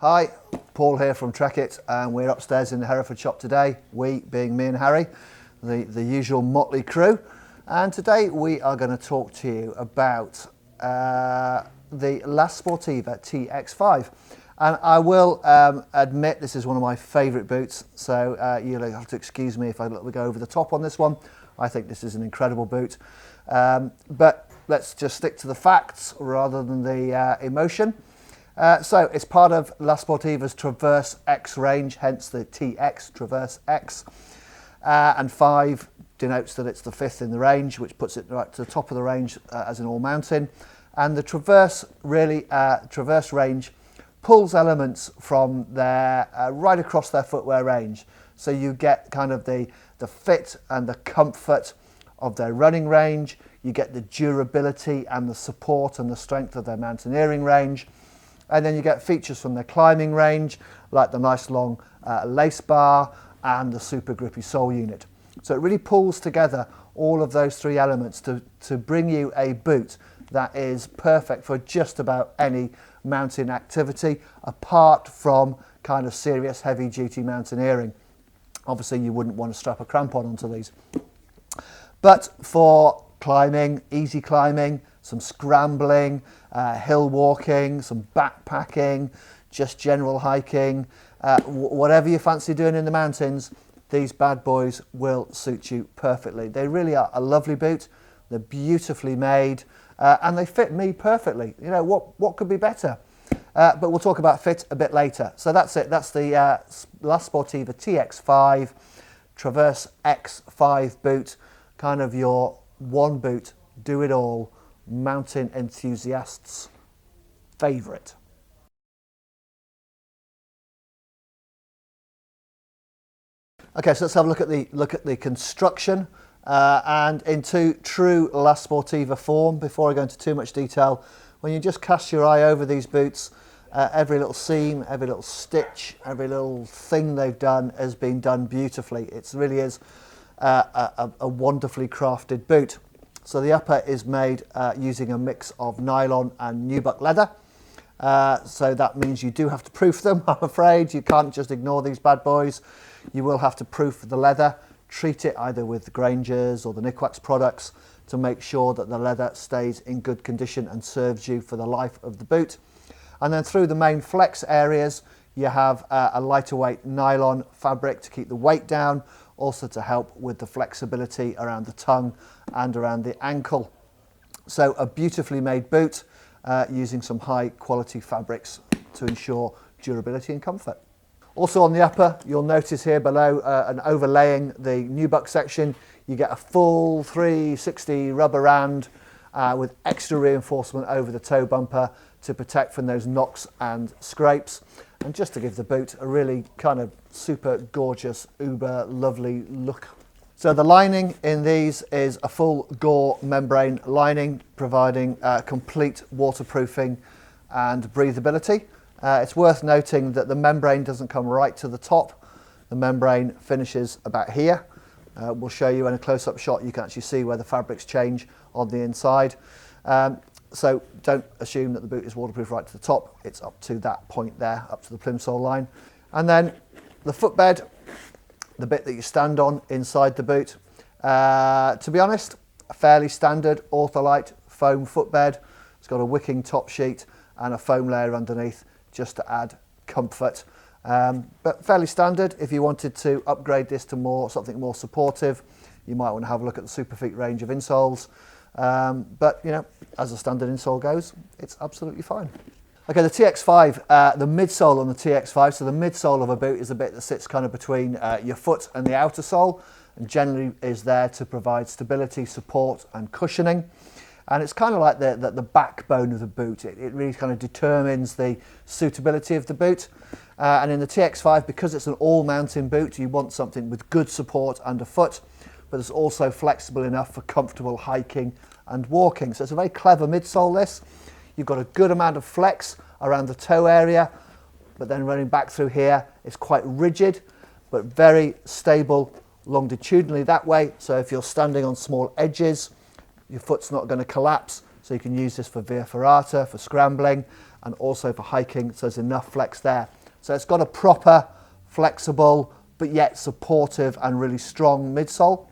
Hi, Paul here from Trekitt, and we're upstairs in the Hereford shop today, we being me and Harry, the usual motley crew. And today we are going to talk to you about the La Sportiva TX5. And I will admit this is one of my favourite boots, so you'll have to excuse me if I go over the top on this one. I think this is an incredible boot. But let's just stick to the facts rather than the emotion. So it's part of La Sportiva's Traverse X range, hence the TX, Traverse X. And 5 denotes that it's the 5th in the range, which puts it right to the top of the range as an all-mountain. And the Traverse range pulls elements from their right across their footwear range. So you get kind of the fit and the comfort of their running range. You get the durability and the support and the strength of their mountaineering range. And then you get features from their climbing range, like the nice long lace bar and the super grippy sole unit. So it really pulls together all of those 3 elements to bring you a boot that is perfect for just about any mountain activity, apart from kind of serious heavy duty mountaineering. Obviously you wouldn't want to strap a crampon onto these. But for climbing, easy climbing, some scrambling, hill walking, some backpacking, just general hiking, whatever you fancy doing in the mountains, these bad boys will suit you perfectly. They really are a lovely boot. They're beautifully made and they fit me perfectly. You know, what could be better? But we'll talk about fit a bit later. So that's it. That's the La Sportiva TX5 Traverse X5 boot, kind of your one boot, do it all, mountain enthusiasts' favourite. Okay, so let's have a look at the construction, and into true La Sportiva form. Before I go into too much detail, when you just cast your eye over these boots, every little seam, every little stitch, every little thing they've done has been done beautifully. It really is a wonderfully crafted boot. So the upper is made using a mix of nylon and nubuck leather. So that means you do have to proof them, I'm afraid. You can't just ignore these bad boys. You will have to proof the leather, treat it either with the Granger's or the Nikwax products to make sure that the leather stays in good condition and serves you for the life of the boot. And then through the main flex areas, you have a lighter weight nylon fabric to keep the weight down, also to help with the flexibility around the tongue and around the ankle. So a beautifully made boot using some high quality fabrics to ensure durability and comfort. Also on the upper, you'll notice here below and overlaying the nubuck section, you get a full 360 rubber rand with extra reinforcement over the toe bumper to protect from those knocks and scrapes, and just to give the boot a really kind of super gorgeous, uber lovely look. So the lining in these is a full Gore membrane lining, providing complete waterproofing and breathability. It's worth noting that the membrane doesn't come right to the top. The membrane finishes about here. We'll show you in a close-up shot. You can actually see where the fabrics change on the inside. So don't assume that the boot is waterproof right to the top. It's up to that point there, up to the plimsoll line. And then the footbed, the bit that you stand on inside the boot. To be honest, a fairly standard Ortholite foam footbed. It's got a wicking top sheet and a foam layer underneath just to add comfort. But fairly standard. If you wanted to upgrade this to something more supportive, you might want to have a look at the Superfeet range of insoles. But you know, as a standard insole goes, it's absolutely fine. Okay, the TX5, the midsole on the TX5, so the midsole of a boot is the bit that sits kind of between your foot and the outer sole, and generally is there to provide stability, support and cushioning. And it's kind of like the backbone of the boot. It really kind of determines the suitability of the boot. And in the TX5, because it's an all-mountain boot, you want something with good support underfoot, but it's also flexible enough for comfortable hiking and walking. So it's a very clever midsole, this. You've got a good amount of flex around the toe area, but then running back through here, it's quite rigid, but very stable longitudinally that way. So if you're standing on small edges, your foot's not going to collapse So you can use this for via ferrata, for scrambling, and also for hiking, so there's enough flex there. So it's got a proper, flexible, but yet supportive and really strong midsole.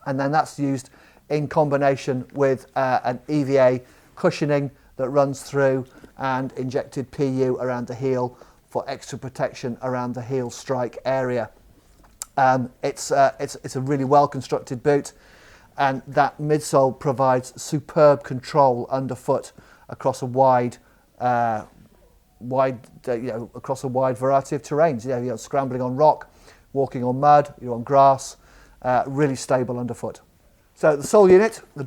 And then that's used in combination with an EVA cushioning that runs through and injected PU around the heel for extra protection around the heel strike area. It's a really well constructed boot, and that midsole provides superb control underfoot across a wide across a wide variety of terrains. You're scrambling on rock, walking on mud, you're on grass, really stable underfoot. So the sole unit, the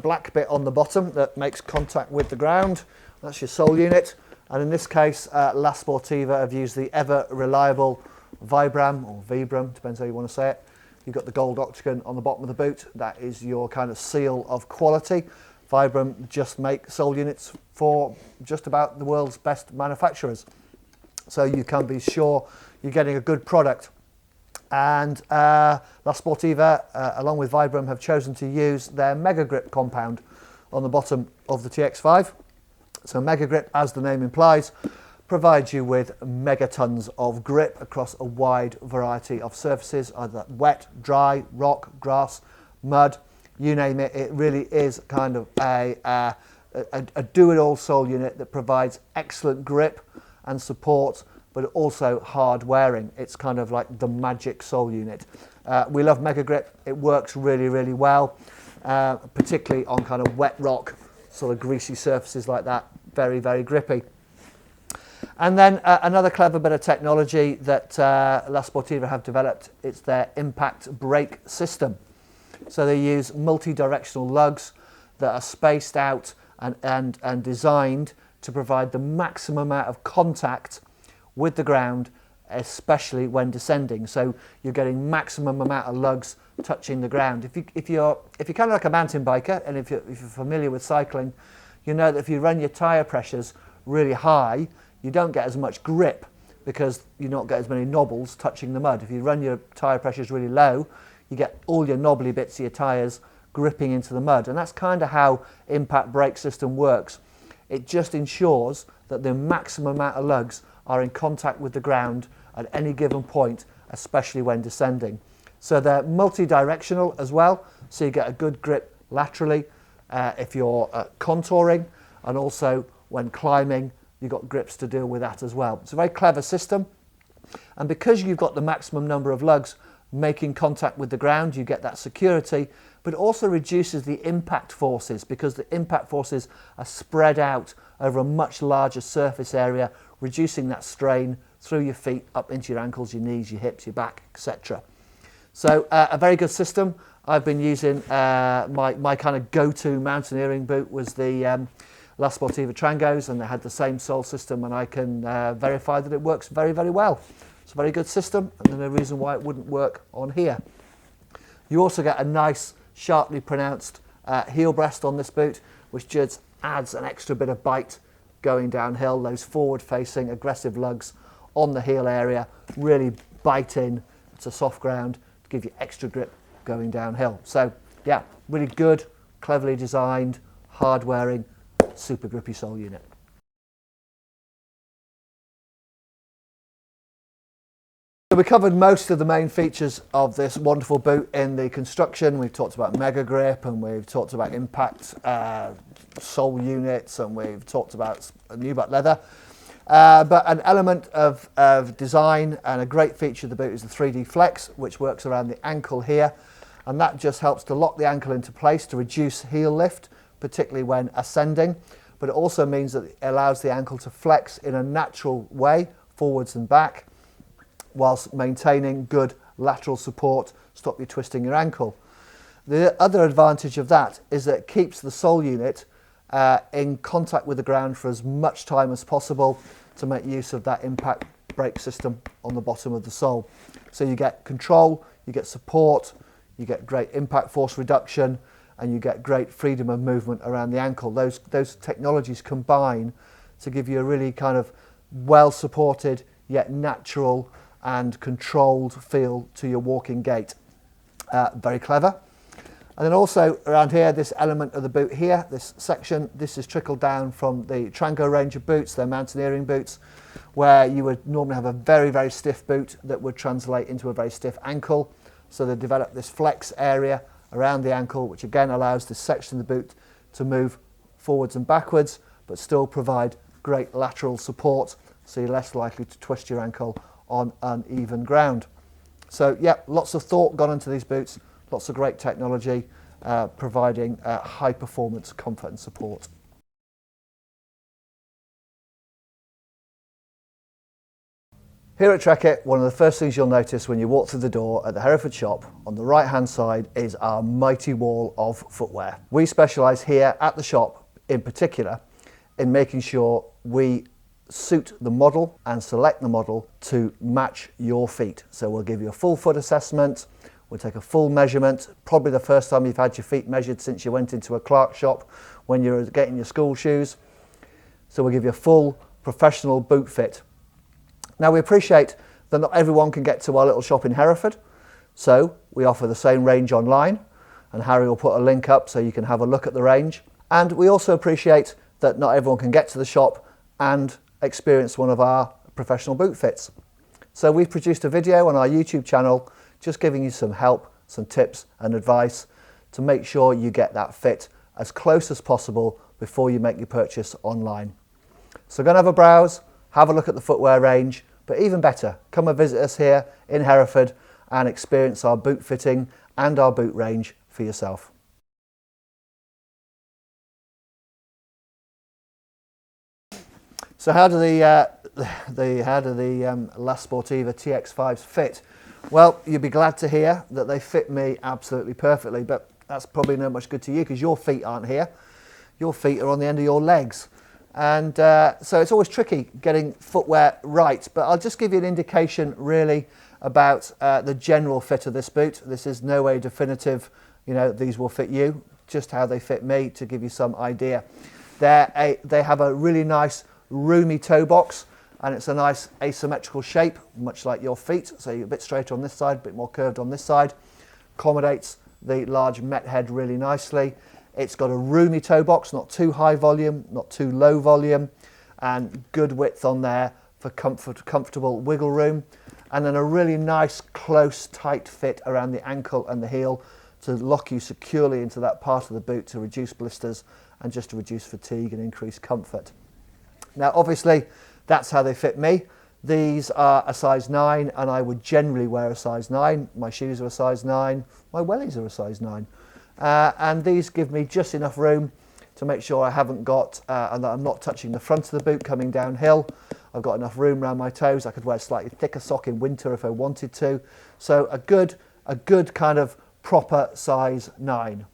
black bit on the bottom that makes contact with the ground, that's your sole unit. And in this case, La Sportiva have used the ever reliable Vibram, or Vibram, depends how you want to say it. You've got the gold octagon on the bottom of the boot. That is your kind of seal of quality. Vibram just make sole units for just about the world's best manufacturers. So you can be sure you're getting a good product. And La Sportiva, along with Vibram, have chosen to use their Mega Grip compound on the bottom of the TX5. So Mega Grip, as the name implies, provides you with megatons of grip across a wide variety of surfaces, either wet, dry, rock, grass, mud, you name it. It really is kind of a do-it-all sole unit that provides excellent grip and support, but also hard wearing. It's kind of like the magic sole unit. We love Mega Grip. It works really, really well, particularly on kind of wet rock, sort of greasy surfaces like that. Very, very grippy. And then another clever bit of technology that La Sportiva have developed, it's their impact brake system. So they use multi-directional lugs that are spaced out and designed to provide the maximum amount of contact with the ground, especially when descending. So you're getting maximum amount of lugs touching the ground. If you're kind of like a mountain biker, and if you're familiar with cycling, you know that if you run your tyre pressures really high, you don't get as much grip because you don't get as many knobbles touching the mud. If you run your tyre pressures really low, you get all your knobbly bits of your tyres gripping into the mud. And that's kind of how impact brake system works. It just ensures that the maximum amount of lugs are in contact with the ground at any given point, especially when descending. So they're multi-directional as well, so you get a good grip laterally if you're contouring, and also when climbing, you've got grips to deal with that as well. It's a very clever system, and because you've got the maximum number of lugs making contact with the ground, you get that security, but it also reduces the impact forces because the impact forces are spread out over a much larger surface area, reducing that strain through your feet up into your ankles, your knees, your hips, your back, etc. So a very good system. I've been using my kind of go-to mountaineering boot was the La Sportiva Trangos, and they had the same sole system, and I can verify that it works very, very well. It's a very good system, and there's no reason why it wouldn't work on here. You also get a nice, sharply pronounced heel breast on this boot, which just adds an extra bit of bite going downhill. Those forward-facing aggressive lugs on the heel area really bite in to soft ground to give you extra grip going downhill. So yeah, really good, cleverly designed, hard-wearing, super grippy sole unit. So we covered most of the main features of this wonderful boot in the construction. We've talked about Mega Grip, and we've talked about impact sole units, and we've talked about nubuck leather. But an element of design and a great feature of the boot is the 3D Flex, which works around the ankle here. And that just helps to lock the ankle into place to reduce heel lift, particularly when ascending. But it also means that it allows the ankle to flex in a natural way, forwards and back, whilst maintaining good lateral support, stop you twisting your ankle. The other advantage of that is that it keeps the sole unit in contact with the ground for as much time as possible to make use of that impact brake system on the bottom of the sole. So you get control, you get support, you get great impact force reduction, and you get great freedom of movement around the ankle. Those technologies combine to give you a really kind of well supported yet natural and controlled feel to your walking gait. Very clever. And then also around here, this element of the boot here, this section, this is trickled down from the Trango range of boots, they're mountaineering boots, where you would normally have a very, very stiff boot that would translate into a very stiff ankle. So they develop this flex area around the ankle, which again allows this section of the boot to move forwards and backwards, but still provide great lateral support, so you're less likely to twist your ankle on uneven ground. So yeah, lots of thought gone into these boots, lots of great technology, providing high performance comfort and support. Here at Trekitt, one of the first things you'll notice when you walk through the door at the Hereford shop, on the right hand side is our mighty wall of footwear. We specialise here at the shop in particular in making sure we suit the model and select the model to match your feet. So we'll give you a full foot assessment, we'll take a full measurement, probably the first time you've had your feet measured since you went into a Clark shop when you were getting your school shoes. So we'll give you a full professional boot fit. Now we appreciate that not everyone can get to our little shop in Hereford, so we offer the same range online, and Harry will put a link up so you can have a look at the range. And we also appreciate that not everyone can get to the shop and experience one of our professional boot fits. So we've produced a video on our YouTube channel just giving you some help, some tips and advice to make sure you get that fit as close as possible before you make your purchase online. So go and have a browse, have a look at the footwear range, but even better, come and visit us here in Hereford and experience our boot fitting and our boot range for yourself. So how do the La Sportiva TX5s fit? Well, you'll be glad to hear that they fit me absolutely perfectly, but that's probably not much good to you because your feet aren't here. Your feet are on the end of your legs. And so it's always tricky getting footwear right, but I'll just give you an indication really about the general fit of this boot. This is no way definitive, you know, these will fit you, just how they fit me to give you some idea. They have a really nice roomy toe box, and it's a nice asymmetrical shape, much like your feet. So you're a bit straighter on this side, a bit more curved on this side. Accommodates the large met head really nicely. It's got a roomy toe box, not too high volume, not too low volume, and good width on there for comfortable wiggle room. And then a really nice, close, tight fit around the ankle and the heel to lock you securely into that part of the boot to reduce blisters and just to reduce fatigue and increase comfort. Now, obviously, that's how they fit me. These are a size 9, and I would generally wear a size 9. My shoes are a size 9. My wellies are a size 9. And these give me just enough room to make sure I haven't got, and that I'm not touching the front of the boot coming downhill. I've got enough room around my toes. I could wear a slightly thicker sock in winter if I wanted to. So a good kind of proper size 9.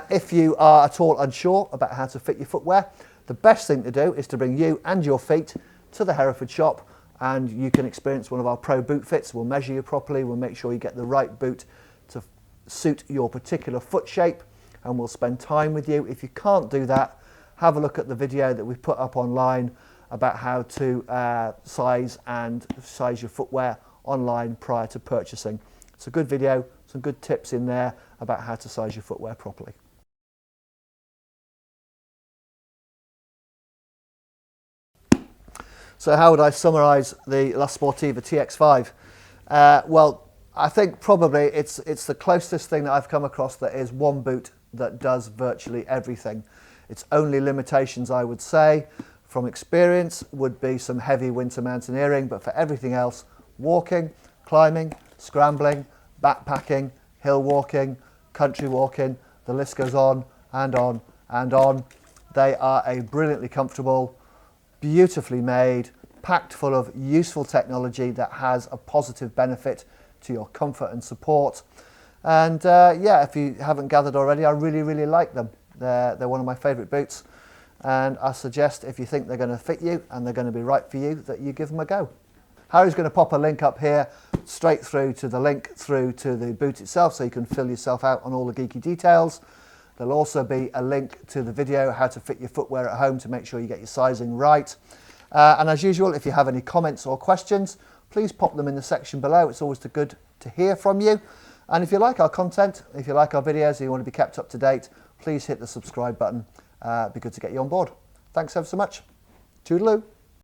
If you are at all unsure about how to fit your footwear, the best thing to do is to bring you and your feet to the Hereford shop, and you can experience one of our pro boot fits. We'll measure you properly, we'll make sure you get the right boot to suit your particular foot shape, and we'll spend time with you. If you can't do that, have a look at the video that we've put up online about how to size your footwear online prior to purchasing. It's a good video, some good tips in there about how to size your footwear properly. So how would I summarise the La Sportiva TX5? Well, I think probably it's the closest thing that I've come across that is one boot that does virtually everything. Its only limitations, I would say, from experience, would be some heavy winter mountaineering, but for everything else, walking, climbing, scrambling, backpacking, hill walking, country walking, the list goes on and on and on. They are a brilliantly comfortable, beautifully made, packed full of useful technology that has a positive benefit to your comfort and support. And yeah, if you haven't gathered already, I really like them. They're one of my favourite boots, and I suggest if you think they're going to fit you and they're going to be right for you, that you give them a go. Harry's going to pop a link up here straight through to the link through to the boot itself, so you can fill yourself out on all the geeky details. There'll also be a link to the video how to fit your footwear at home to make sure you get your sizing right. And as usual, if you have any comments or questions, please pop them in the section below. It's always good to hear from you. And if you like our content, if you like our videos, and you want to be kept up to date, please hit the subscribe button. It'd be good to get you on board. Thanks ever so much. Toodaloo.